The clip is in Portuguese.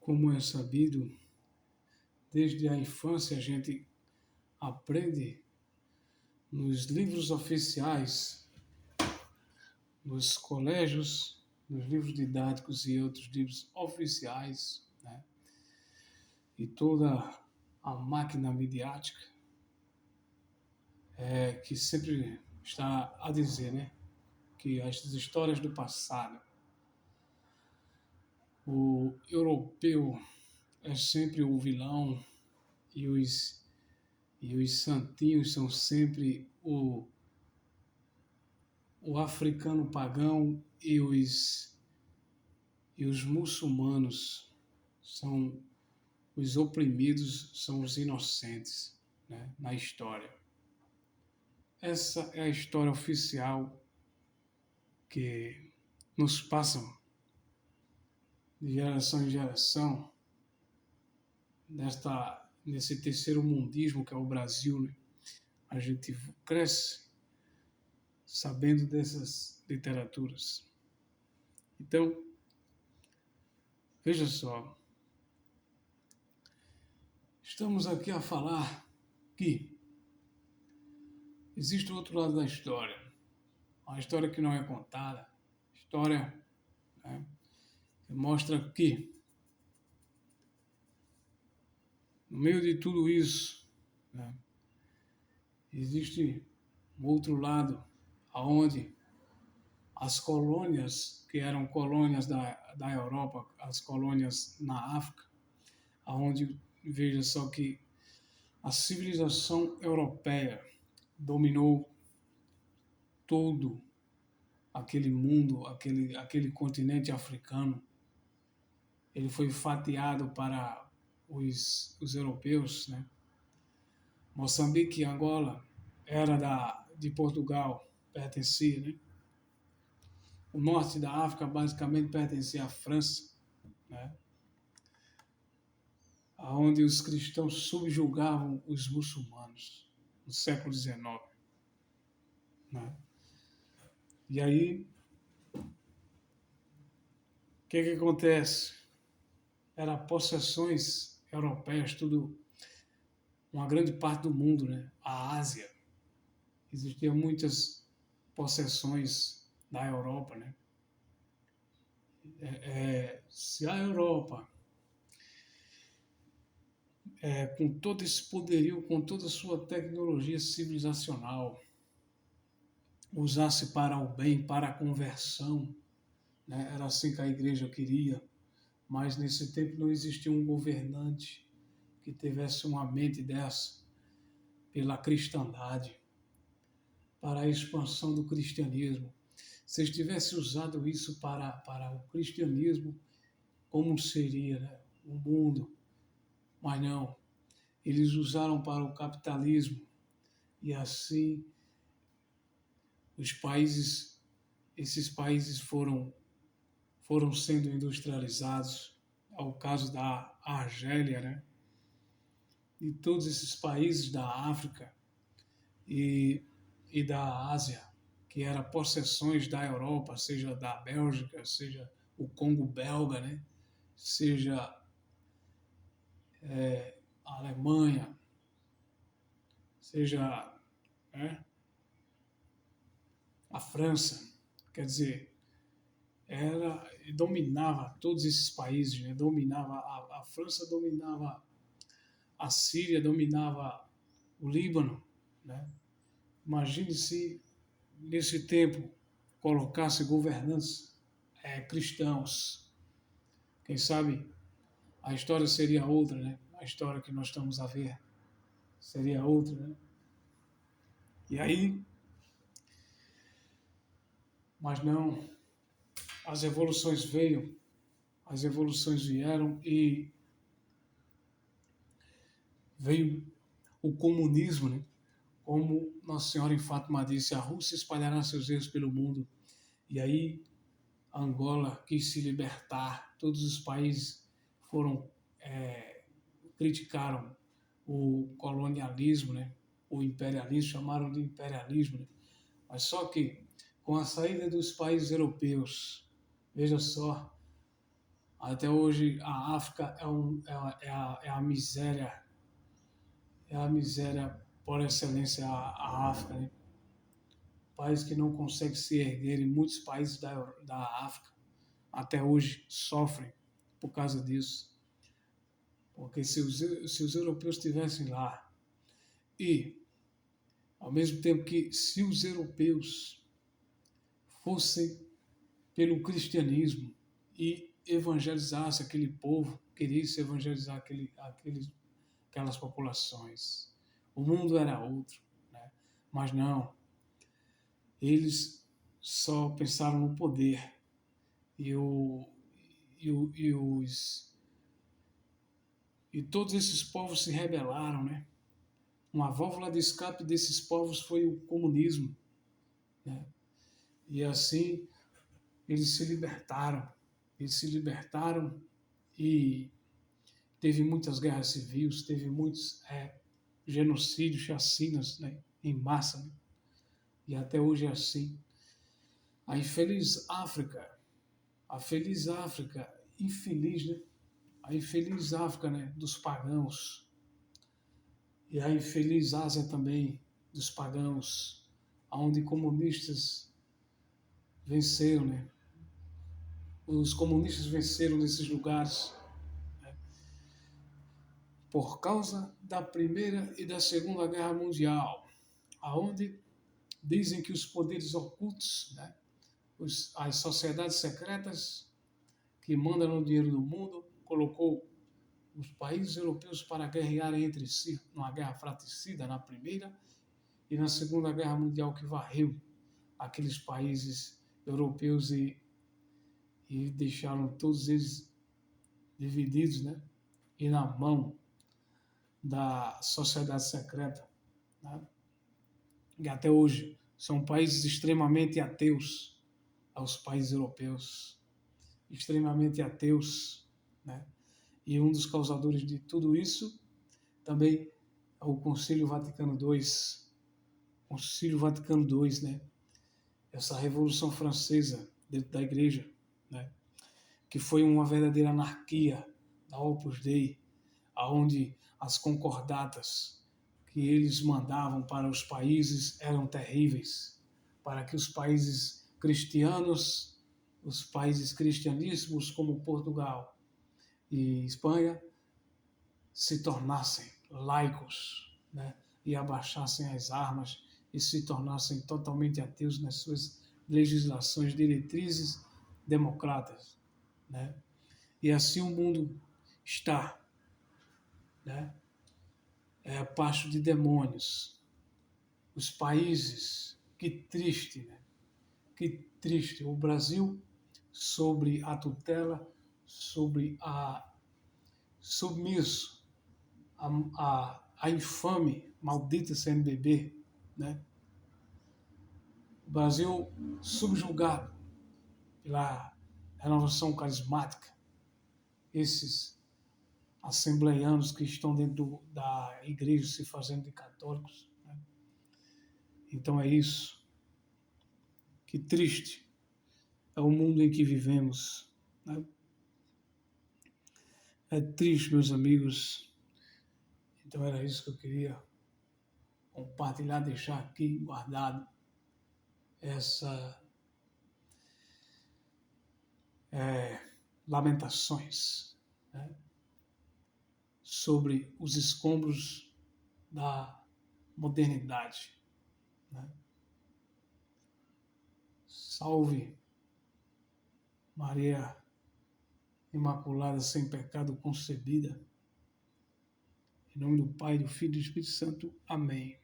Como é sabido, desde a infância a gente aprende nos livros oficiais, nos colégios, nos livros didáticos e outros livros oficiais, né? E toda a máquina midiática que sempre está a dizer, né? Que as histórias do passado, o europeu é sempre o vilão e os santinhos são sempre o africano pagão e os muçulmanos são os oprimidos, são os inocentes, né, na história. Essa é a história oficial que nos passam de geração em geração nesse terceiro mundismo que é o Brasil, né? A gente cresce sabendo dessas literaturas. Então, veja só, estamos aqui a falar que existe o outro lado da história, uma história que não é contada, história, né, que mostra que no meio de tudo isso, né, existe um outro lado, aonde as colônias, que eram colônias da Europa, as colônias na África, aonde veja só que a civilização europeia dominou todo aquele mundo, aquele continente africano. Ele foi fatiado para os europeus, né? Moçambique e Angola era de Portugal, pertencia, né? O norte da África basicamente pertencia à França, né? Onde os cristãos subjugavam os muçulmanos no século XIX, né? E aí, o que acontece? Era possessões europeias, tudo, uma grande parte do mundo, né? A Ásia, existiam muitas possessões da Europa, né? Se a Europa, com todo esse poderio, com toda a sua tecnologia civilizacional, usasse para o bem, para a conversão, né? Era assim que a igreja queria, mas nesse tempo não existia um governante que tivesse uma mente dessa pela cristandade, para a expansão do cristianismo. Se eles tivessem usado isso para o cristianismo, como seria, né, o mundo? Mas não, eles usaram para o capitalismo e assim esses países foram sendo industrializados, ao caso da Argélia, né? E todos esses países da África e da Ásia, que eram possessões da Europa, seja da Bélgica, seja o Congo belga, né? Seja a Alemanha, seja, né, a França, quer dizer, dominava todos esses países, né? Dominava a França, dominava a Síria, dominava o Líbano, né? Imagine se nesse tempo colocasse governantes cristãos, quem sabe a história seria outra, né? A história que nós estamos a ver seria outra, né? E aí, mas não, as evoluções vieram e veio o comunismo, né? Como Nossa Senhora em Fátima disse, a Rússia espalhará seus erros pelo mundo. E aí Angola quis se libertar, todos os países criticaram o colonialismo, né? O imperialismo, chamaram de imperialismo, né? Mas só que com a saída dos países europeus, veja só, Até hoje a África é a miséria por excelência, a África, né? País que não consegue se erguer, e muitos países da África até hoje sofrem por causa disso. Porque se os europeus estivessem lá e, ao mesmo tempo que se os europeus fossem pelo cristianismo e evangelizassem aquele povo, querisse evangelizar aquelas populações, o mundo era outro, né? Mas não, eles só pensaram no poder e, o, e os e todos esses povos se rebelaram, né? Uma válvula de escape desses povos foi o comunismo, né? E assim eles se libertaram. Eles se libertaram e teve muitas guerras civis, teve muitos genocídios, chacinas, né? Em massa, né? E até hoje é assim. A infeliz África, infeliz, né? A infeliz África, né? Dos pagãos, e a infeliz Ásia também, dos pagãos, onde comunistas venceram, né? Os comunistas venceram nesses lugares, né? Por causa da Primeira e da Segunda Guerra Mundial, aonde dizem que os poderes ocultos, né? As sociedades secretas que mandam no dinheiro do mundo, colocou os países europeus para guerrearem entre si, numa guerra fratricida na Primeira e na Segunda Guerra Mundial, que varreu aqueles países europeus e deixaram todos eles divididos, né? E na mão da sociedade secreta, né? E até hoje são países extremamente ateus aos países europeus, extremamente ateus, né? E um dos causadores de tudo isso também é o Concílio Vaticano II, Concílio Vaticano II, né? Essa Revolução Francesa dentro da Igreja, né? Que foi uma verdadeira anarquia da Opus Dei, aonde as concordatas que eles mandavam para os países eram terríveis, para que os países cristianos, os países cristianíssimos como Portugal e Espanha, se tornassem laicos, né? E abaixassem as armas e se tornassem totalmente ateus nas suas legislações, diretrizes democratas, né? E assim o mundo está, né? É pasto de demônios. Os países, que triste, né? Que triste. O Brasil, sobre a tutela, sobre a submisso, a infame, maldita CNBB, né? O Brasil subjugado pela renovação carismática, esses assembleianos que estão dentro da igreja se fazendo de católicos, né? Então é isso. Que triste é o mundo em que vivemos, né? É triste, meus amigos. Então era isso que eu queria compartilhar, deixar aqui guardado essa lamentações, né? Sobre os escombros da modernidade, né? Salve Maria Imaculada, sem pecado concebida. Em nome do Pai, do Filho e do Espírito Santo. Amém.